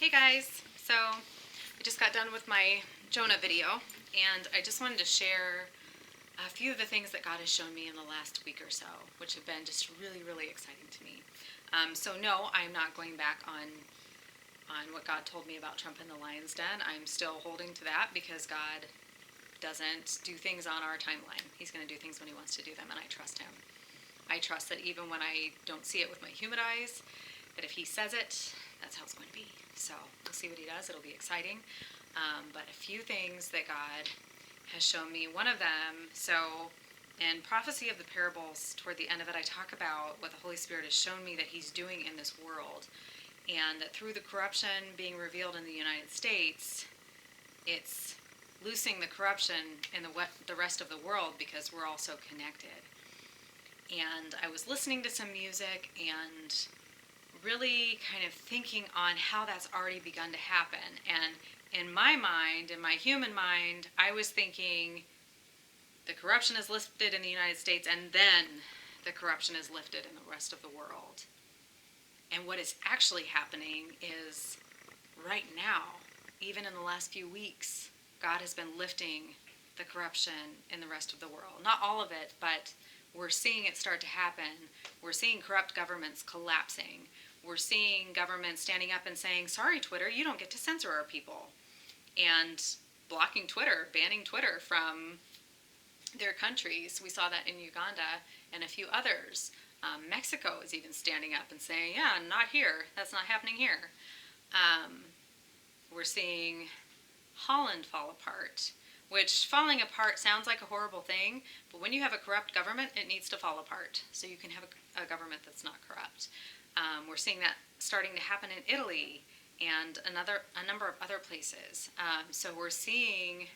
Hey guys, so I just got done with my Jonah video, and I just wanted to share a few of the things that God has shown me in the last week or so, which have been just really, really exciting to me. So no, I'm not going back on what God told me about Trump in the Lion's Den. I'm still holding to that because God doesn't do things on our timeline. He's going to do things when He wants to do them, and I trust Him. I trust that even when I don't see it with my human eyes, that if He says it, that's how it's going to be. So we'll see what He does. It'll be exciting. But a few things that God has shown me. One of them, so in Prophecy of the Parables, toward the end of it, I talk about what the Holy Spirit has shown me that He's doing in this world. And that through the corruption being revealed in the United States, it's loosing the corruption in the rest of the world because we're all so connected. And I was listening to some music and really kind of thinking on how that's already begun to happen. And in my mind, in my human mind, I was thinking the corruption is lifted in the United States and then the corruption is lifted in the rest of the world. And what is actually happening is right now, even in the last few weeks, God has been lifting the corruption in the rest of the world. Not all of it, but we're seeing it start to happen. We're seeing corrupt governments collapsing. We're seeing governments standing up and saying, sorry, Twitter, you don't get to censor our people. And blocking Twitter, banning Twitter from their countries. We saw that in Uganda and a few others. Mexico is even standing up and saying, yeah, not here. That's not happening here. We're seeing Holland fall apart, which falling apart sounds like a horrible thing, but when you have a corrupt government, it needs to fall apart so you can have a government that's not corrupt. We're seeing that starting to happen in Italy and a number of other places. So we're seeing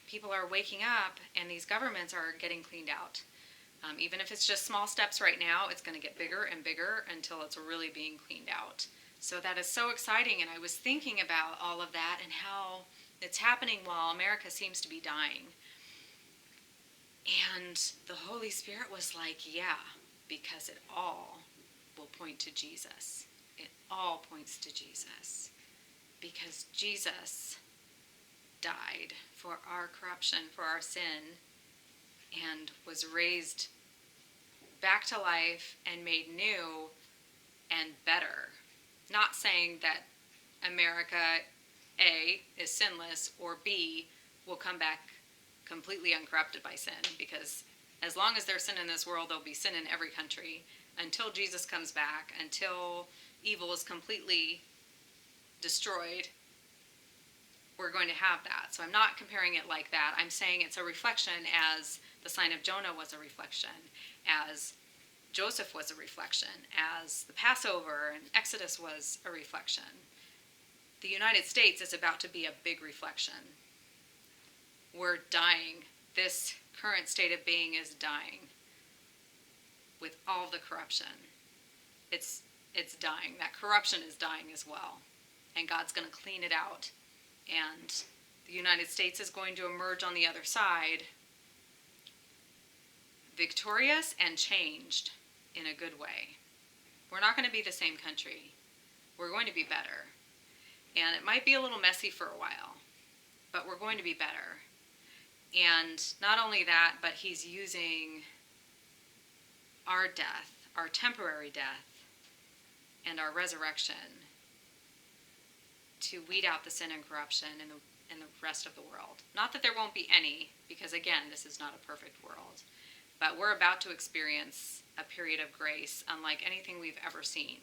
people are waking up and these governments are getting cleaned out. Even if it's just small steps right now, it's going to get bigger and bigger until it's really being cleaned out. So that is so exciting, and I was thinking about all of that and how it's happening while America seems to be dying. And the Holy Spirit was like, yeah, because it all will point to Jesus. It all points to Jesus. Because Jesus died for our corruption, for our sin, and was raised back to life and made new and better. Not saying that America, A, is sinless, or B, will come back completely uncorrupted by sin, because as long as there's sin in this world, there'll be sin in every country. Until Jesus comes back, until evil is completely destroyed, we're going to have that. So I'm not comparing it like that. I'm saying it's a reflection, as the sign of Jonah was a reflection, as Joseph was a reflection, as the Passover and Exodus was a reflection. The United States is about to be a big reflection. We're dying. This current state of being is dying with all the corruption. It's dying. That corruption is dying as well. And God's going to clean it out. And the United States is going to emerge on the other side victorious and changed in a good way. We're not going to be the same country. We're going to be better. And it might be a little messy for a while, but we're going to be better. And not only that, but He's using our death, our temporary death, and our resurrection to weed out the sin and corruption in the rest of the world. Not that there won't be any, because again, this is not a perfect world. But we're about to experience a period of grace unlike anything we've ever seen,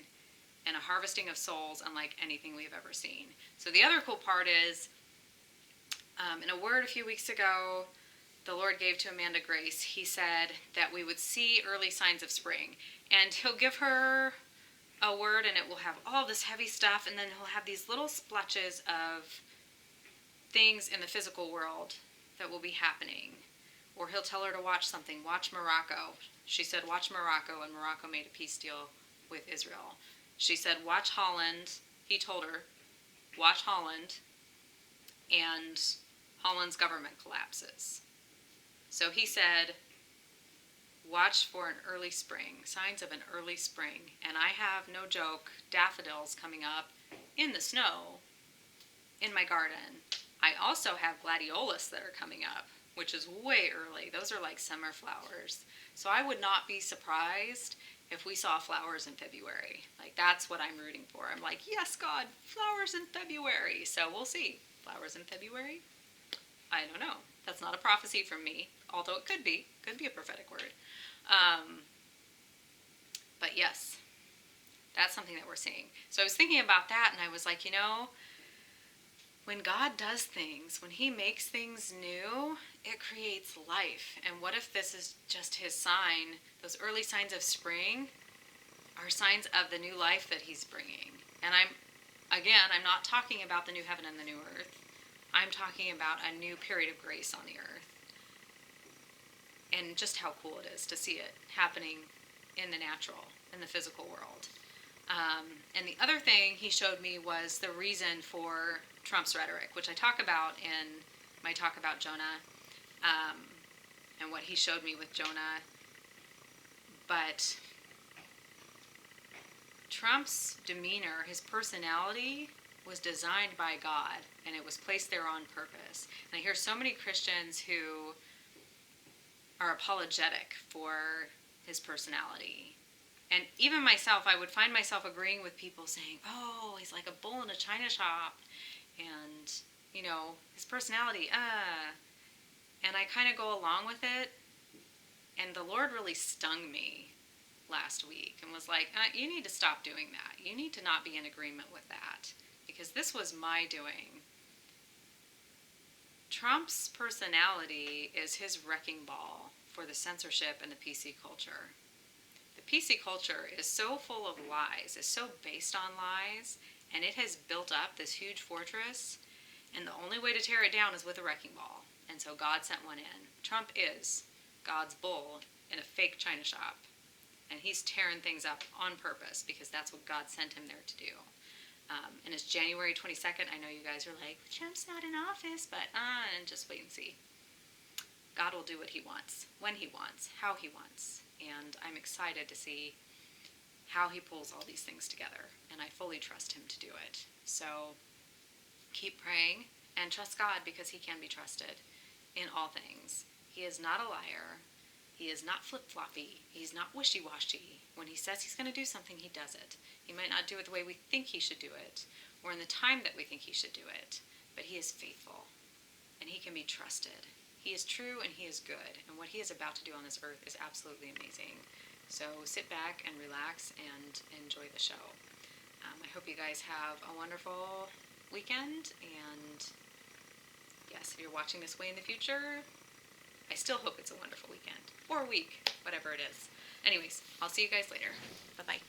and a harvesting of souls unlike anything we've ever seen. So the other cool part is, in a word a few weeks ago, the Lord gave to Amanda Grace, He said that we would see early signs of spring. And He'll give her a word and it will have all this heavy stuff, and then He'll have these little splotches of things in the physical world that will be happening. Or He'll tell her to watch something. Watch Morocco. She said, watch Morocco, and Morocco made a peace deal with Israel. She said, watch Holland. He told her, watch Holland, and Holland's government collapses. So He said, watch for an early spring, signs of an early spring. And I have, no joke, daffodils coming up in the snow in my garden. I also have gladiolus that are coming up, which is way early. Those are like summer flowers. So I would not be surprised if we saw flowers in February. Like, that's what I'm rooting for. I'm like, yes, God, flowers in February. So we'll see. Flowers in February? I don't know. That's not a prophecy from me, although it could be. Could be a prophetic word. But yes, that's something that we're seeing. So I was thinking about that, and I was like, when God does things, when he makes things new, it creates life. And what if this is just his sign? Those early signs of spring are signs of the new life that he's bringing. And I'm not talking about the new heaven and the new earth. I'm talking about a new period of grace on the earth. And just how cool it is to see it happening in the natural, in the physical world. And the other thing he showed me was the reason for Trump's rhetoric, which I talk about in my talk about Jonah, and what he showed me with Jonah. But Trump's demeanor, his personality, was designed by God, and it was placed there on purpose. And I hear so many Christians who are apologetic for his personality. And even myself, I would find myself agreeing with people saying, oh, he's like a bull in a china shop. And, his personality, And I kind of go along with it. And the Lord really stung me last week and was like, you need to stop doing that. You need to not be in agreement with that. Because this was my doing. Trump's personality is his wrecking ball for the censorship and the PC culture. The PC culture is so full of lies, is so based on lies, and it has built up this huge fortress, and the only way to tear it down is with a wrecking ball. And so God sent one in. Trump is God's bull in a fake china shop, and he's tearing things up on purpose because that's what God sent him there to do. And it's January 22nd. I know you guys are like, Trump's not in office, but and just wait and see. God will do what he wants, when he wants, how he wants. And I'm excited to see how he pulls all these things together. And I fully trust him to do it. So keep praying and trust God because he can be trusted in all things. He is not a liar. He is not flip-floppy. He's not wishy-washy. When he says he's going to do something, he does it. He might not do it the way we think he should do it, or in the time that we think he should do it, but he is faithful, and he can be trusted. He is true, and he is good, and what he is about to do on this earth is absolutely amazing. So sit back and relax and enjoy the show. I hope you guys have a wonderful weekend, and yes, if you're watching this way in the future, I still hope it's a wonderful weekend, or week, whatever it is. Anyways, I'll see you guys later. Bye-bye.